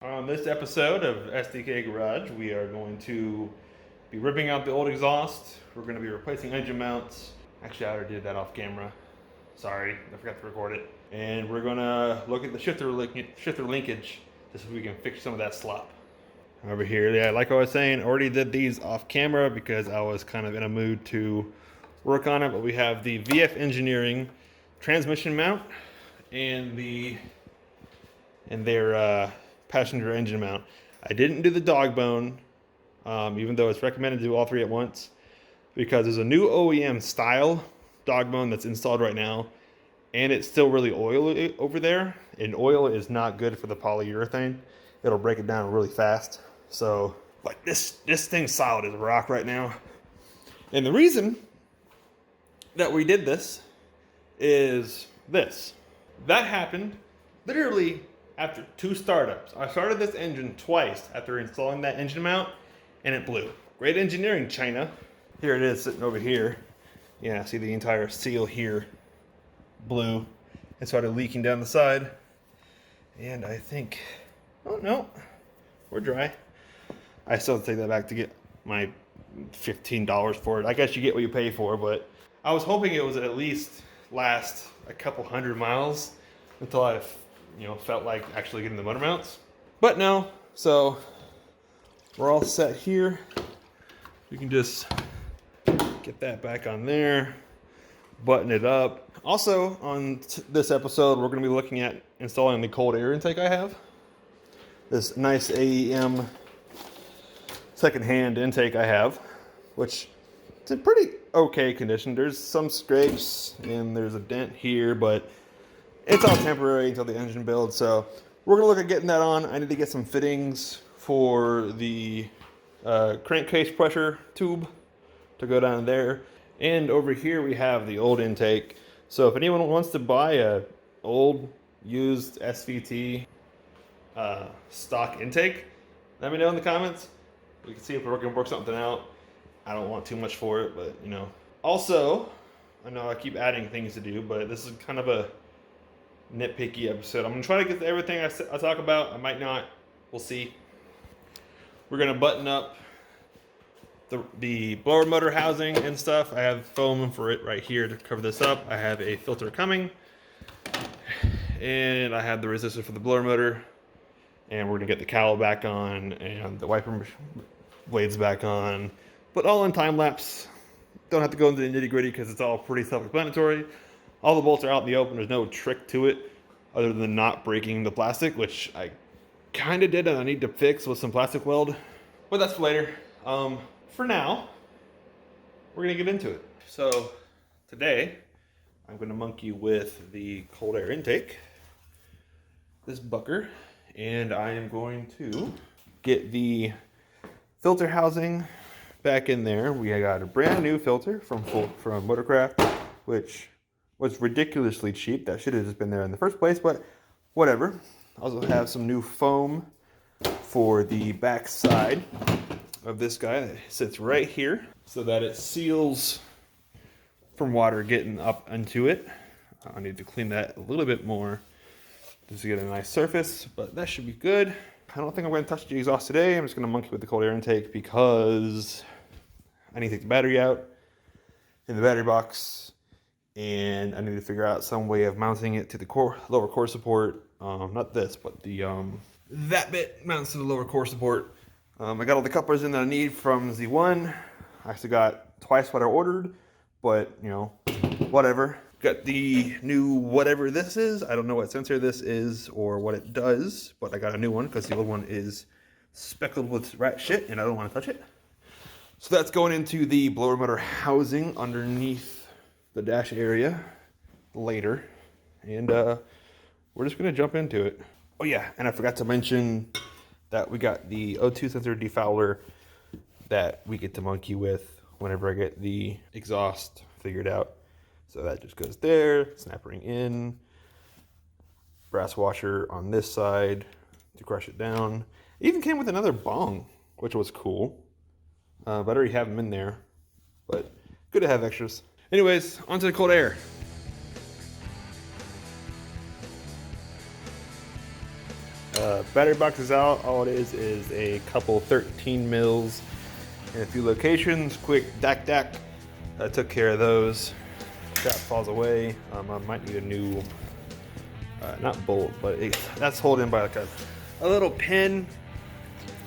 On this episode of SDK Garage, we are going to be ripping out the old exhaust. We're going to be replacing engine mounts. Actually, I already did that off camera. Sorry, I forgot to record it. And we're going to look at the shifter linkage just so we can fix some of that slop. Over here, yeah, like I was saying, I already did these off camera because I was kind of in a mood to work on it. But we have the VF Engineering transmission mount and their passenger engine mount. I didn't do the dog bone, even though it's recommended to do all three at once, because there's a new OEM style dog bone that's installed right now, and it's still really oily over there, and oil is not good for the polyurethane. It'll break it down really fast. So, like this thing's solid as a rock right now. And the reason that we did this is this. That happened literally after 2 startups. I started this engine twice after installing that engine mount, and it blew. Great engineering, China. Here it is sitting over here. Yeah, see the entire seal here blew and started leaking down the side. And I think, oh no, we're dry. I still have to take that back to get my $15 for it. I guess you get what you pay for, but I was hoping it was at least last a couple 100 miles until I felt like actually getting the motor mounts. But no, so we're all set here. We can just get that back on there, button it up. Also, on this episode, we're going to be looking at installing the cold air intake I have. This nice AEM secondhand intake I have, which it's in pretty okay condition. There's some scrapes and there's a dent here, but it's all temporary until the engine builds. So we're gonna look at getting that on. I need to get some fittings for the crankcase pressure tube to go down there. And over here we have the old intake. So if anyone wants to buy a old used SVT stock intake, let me know in the comments. We can see if we're gonna work something out. I don't want too much for it, but Also, I know I keep adding things to do, but this is kind of a nitpicky episode. I'm gonna try to get to everything I talk about. I might not. We'll see. We're gonna button up the blower motor housing and stuff. I have foam for it right here to cover this up. I have a filter coming, and I have the resistor for the blower motor. And we're gonna get the cowl back on and the wiper blades back on, but all in time lapse. Don't have to go into the nitty gritty because it's all pretty self-explanatory. All the bolts are out in the open. There's no trick to it other than not breaking the plastic, which I kind of did and I need to fix with some plastic weld, but that's for later. For now, we're gonna get into it. So today, I'm gonna monkey with the cold air intake, this bucker, and I am going to get the filter housing back in there. We got a brand new filter from Motorcraft, which was ridiculously cheap. That should have just been there in the first place, but whatever. Also have some new foam for the back side of this guy that sits right here so that it seals from water getting up into it. I need to clean that a little bit more just to get a nice surface, but that should be good. I don't think I'm going to touch the exhaust today. I'm just going to monkey with the cold air intake because I need to take the battery out in the battery box, and I need to figure out some way of mounting it to the lower core support. Not this, but that bit mounts to the lower core support. I got all the couplers in that I need from Z1. I actually got twice what I ordered, but whatever. Got the new whatever this is. I don't know what sensor this is or what it does, but I got a new one because the old one is speckled with rat shit and I don't want to touch it. So that's going into the blower motor housing underneath the dash area later. And we're just going to jump into it. Oh yeah, and I forgot to mention that we got the O2 sensor defouler that we get to monkey with whenever I get the exhaust figured out. So that just goes there, snap ring in, brass washer on this side to crush it down. It even came with another bong, which was cool. But I already have them in there, but good to have extras. Anyways, onto the cold air. Battery box is out. All it is a couple 13 mils in a few locations. Quick dac. I took care of those. Strap falls away. I might need a new, not bolt, but that's holding by like a little pin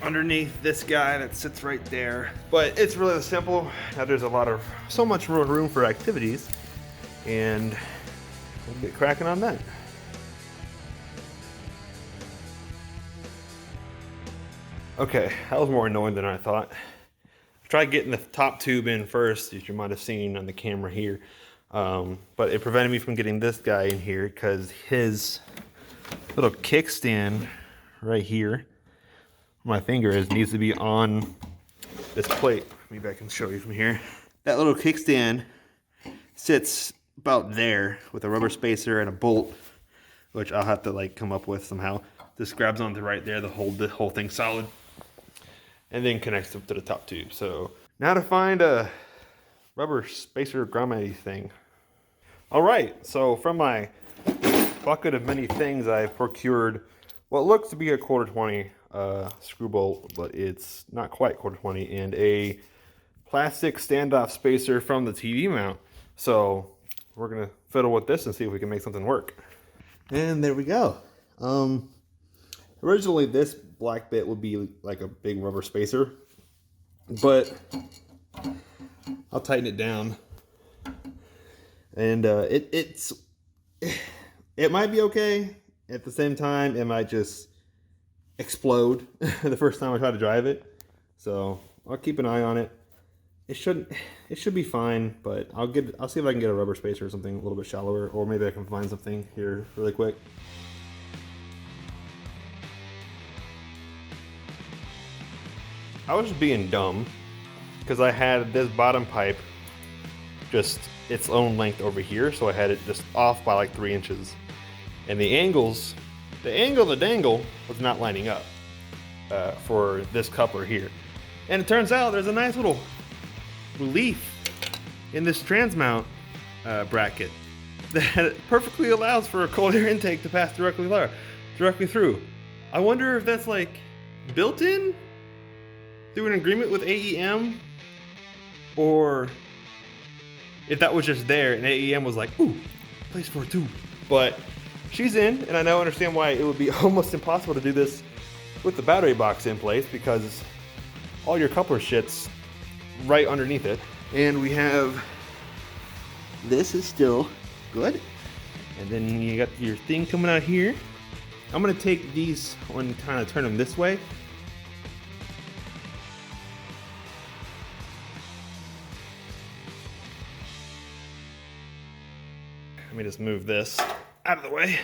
underneath this guy that sits right there. But it's really simple. Now there's so much room for activities, and we'll get cracking on that. Okay, that was more annoying than I thought. Tried getting the top tube in first, as you might have seen on the camera here. But it prevented me from getting this guy in here because his little kickstand right here, where my finger needs to be on this plate. Maybe I can show you from here. That little kickstand sits about there with a rubber spacer and a bolt, which I'll have to like come up with somehow. This grabs onto right there, the whole thing solid, and then connects up to the top tube. So now to find a rubber spacer grommet thing. All right, so from my bucket of many things, I've procured what looks to be a 1/4-20 screw bolt, but it's not quite 1/4-20, and a plastic standoff spacer from the TV mount. So we're gonna fiddle with this and see if we can make something work. And there we go. Originally this black bit would be like a big rubber spacer, but I'll tighten it down, and it might be okay. At the same time, it might just explode the first time I try to drive it. So I'll keep an eye on it. It should be fine, but I'll see if I can get a rubber spacer or something a little bit shallower, or maybe I can find something here really quick. I was just being dumb because I had this bottom pipe just its own length over here, so I had it just off by like 3 inches, and the angle of the dangle was not lining up for this coupler here. And it turns out there's a nice little relief in this transmount bracket that perfectly allows for a cold air intake to pass directly through. I wonder if that's like built in through an agreement with AEM, or if that was just there and AEM was like, ooh, place for a tube. But she's in, and I now understand why it would be almost impossible to do this with the battery box in place, because all your coupler shit's right underneath it. And we have, this is still good. And then you got your thing coming out here. I'm gonna take these and kind of turn them this way. Let me just move this out of the way.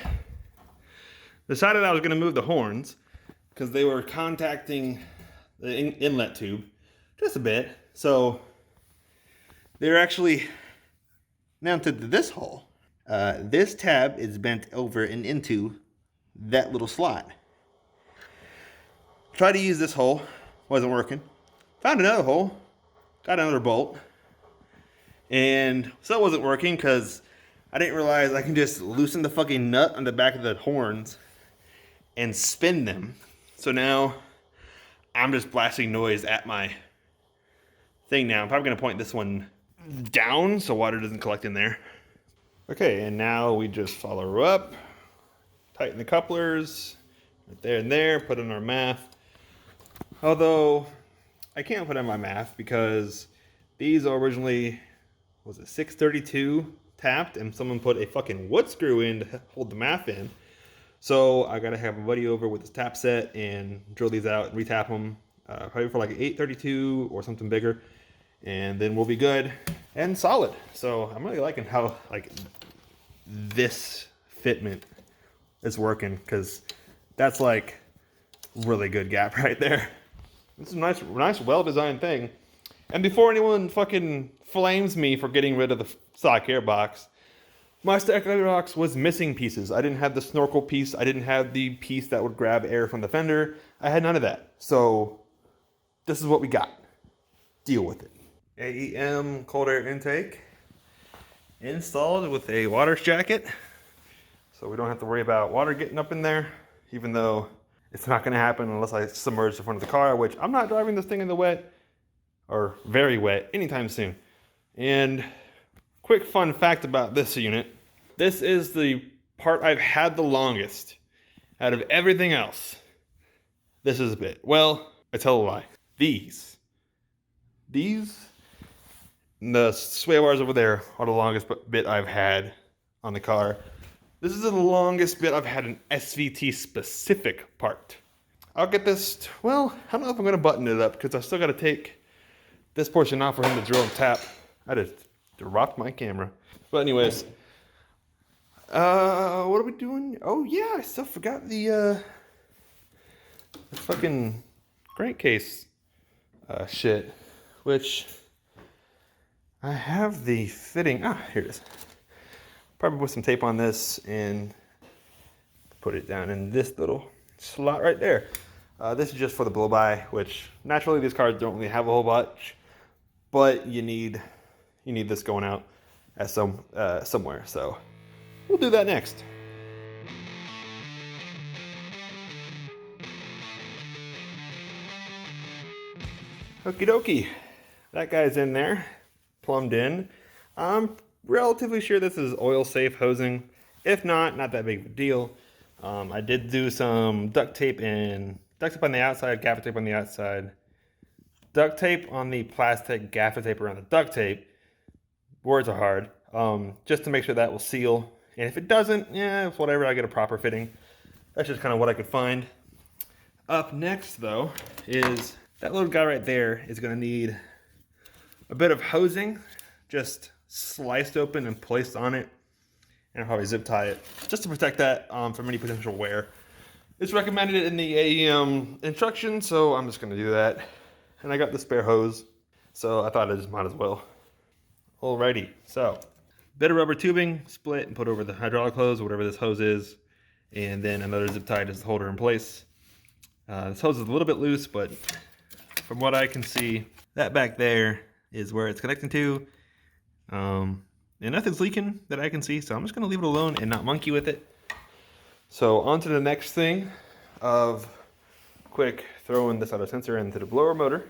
Decided I was gonna move the horns because they were contacting the inlet tube just a bit. So they're actually mounted to this hole. This tab is bent over and into that little slot. Tried to use this hole, wasn't working. Found another hole, got another bolt, and still wasn't working because I didn't realize I can just loosen the fucking nut on the back of the horns and spin them. So now I'm just blasting noise at my thing now. I'm probably gonna point this one down so water doesn't collect in there. Okay, and now we just follow her up, tighten the couplers, right there and there, put in our math. Although, I can't put in my math because these are originally, was it 632 tapped, and someone put a fucking wood screw in to hold the math in. So I gotta have a buddy over with his tap set and drill these out and retap them, probably for like 832 or something bigger, and then we'll be good and solid. So I'm really liking how like this fitment is working, because that's like really good gap right there. This is a nice well-designed thing. And before anyone fucking flames me for getting rid of the stock airbox, my stock airbox was missing pieces. I didn't have the snorkel piece. I didn't have the piece that would grab air from the fender. I had none of that. So this is what we got. Deal with it. AEM cold air intake installed with a water jacket, so we don't have to worry about water getting up in there, even though It's not gonna happen unless I submerge the front of the car, which I'm not driving this thing in the wet, or very wet, anytime soon. And quick fun fact about this unit. This is the part I've had the longest out of everything else. This is a bit. Well, I tell a lie. These, the sway bars over there are the longest bit I've had on the car. This is the longest bit I've had an SVT specific part. I'll get this, well, I don't know if I'm gonna button it up because I still gotta take this portion off for him to drill and tap. I just dropped my camera. But anyways, what are we doing? Oh yeah, I still forgot the fucking crankcase shit, which I have the fitting. Ah, here it is. Probably put some tape on this and put it down in this little slot right there. This is just for the blow-by, which naturally these cars don't really have a whole bunch, but you need this going out at somewhere. So we'll do that next. Okie dokie, that guy's in there, plumbed in. I'm relatively sure this is oil safe hosing. If not that big of a deal. I did do some duct tape on the outside, gaffer tape on the outside, duct tape on the plastic, gaffer tape around the duct tape. Words are hard. Just to make sure that will seal. And if it doesn't, yeah, it's whatever, I get a proper fitting. That's just kind of what I could find. Up next though is that little guy right there is gonna need a bit of hosing, just sliced open and placed on it. And I'll probably zip tie it just to protect that from any potential wear. It's recommended in the AEM instructions, so I'm just gonna do that. And I got the spare hose, so I thought I just might as well. Alrighty, so bit of rubber tubing, split and put over the hydraulic hose, whatever this hose is, and then another zip tie just to hold her in place. This hose is a little bit loose, but from what I can see, that back there is where it's connecting to. And nothing's leaking that I can see, so I'm just gonna leave it alone and not monkey with it. So on to the next thing of quick throwing this other sensor into the blower motor.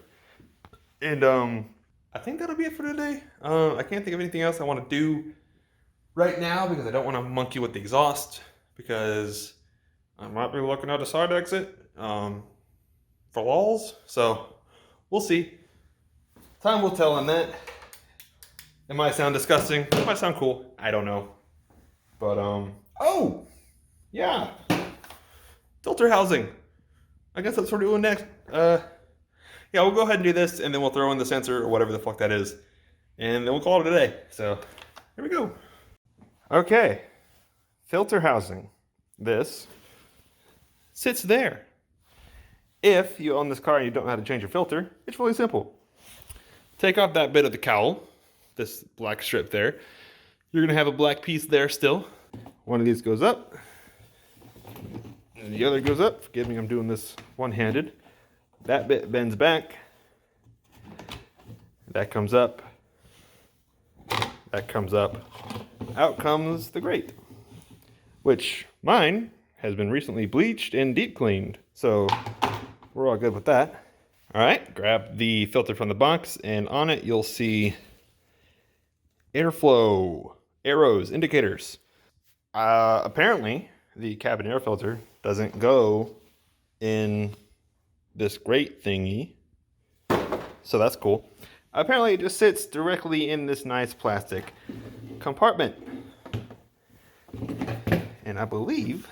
And I think that'll be it for today. I can't think of anything else I want to do right now because I don't want to monkey with the exhaust because I might be looking at a side exit for lulz. So we'll see. Time will tell on that. It might sound disgusting. It might sound cool. I don't know. But oh yeah, filter housing. I guess that's what we're doing next. Yeah, we'll go ahead and do this, and then we'll throw in the sensor or whatever the fuck that is, and then we'll call it a day. So here we go. Okay, filter housing. This sits there. If you own this car and you don't know how to change your filter, it's really simple. Take off that bit of the cowl, this black strip there. You're gonna have a black piece there still. One of these goes up, and the other goes up. Forgive me, I'm doing this one-handed. That bit bends back. That comes up. That comes up. Out comes the grate, which mine has been recently bleached and deep cleaned. So we're all good with that. All right, grab the filter from the box, and on it you'll see airflow, arrows, indicators. Apparently, the cabin air filter doesn't go in this grate thingy, so that's cool. Apparently, it just sits directly in this nice plastic compartment. And I believe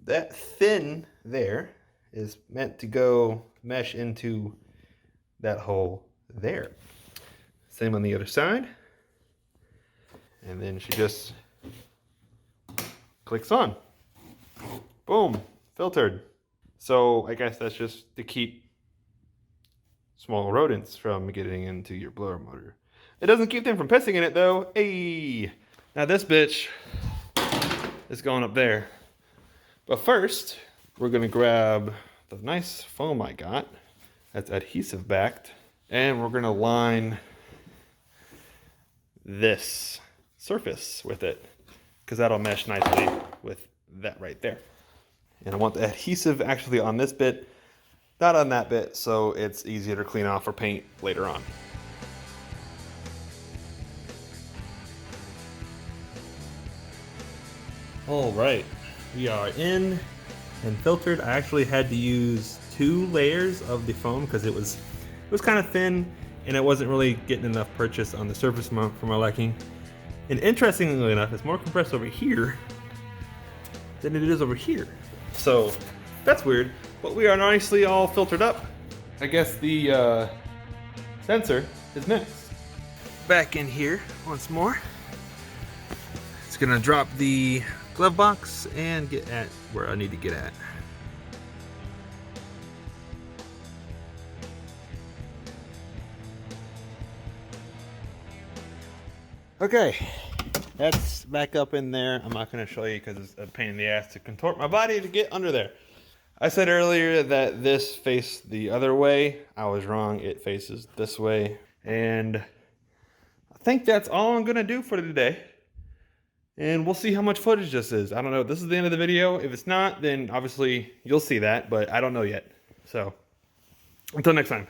that fin there is meant to go mesh into that hole there. Same on the other side. And then she just clicks on. Boom, filtered. So I guess that's just to keep small rodents from getting into your blower motor. It doesn't keep them from pissing in it though. Hey, now this bitch is going up there. But first, we're gonna grab the nice foam I got that's adhesive backed, and we're gonna line this surface with it because that'll mesh nicely with that right there. And I want the adhesive actually on this bit, not on that bit, so it's easier to clean off or paint later on. All right, we are in and filtered. I actually had to use 2 layers of the foam because it was kind of thin and it wasn't really getting enough purchase on the surface for my liking. And interestingly enough, it's more compressed over here than it is over here. So that's weird, but we are nicely all filtered up. I guess the sensor is next. Back in here once more. It's gonna drop the glove box and get at where I need to get at. Okay, that's back up in there. I'm not going to show you because it's a pain in the ass to contort my body to get under there. I said earlier that this faced the other way. I was wrong. It faces this way. And I think that's all I'm going to do for today. And we'll see how much footage this is. I don't know. This is the end of the video. If it's not, then obviously you'll see that, but I don't know yet. So until next time.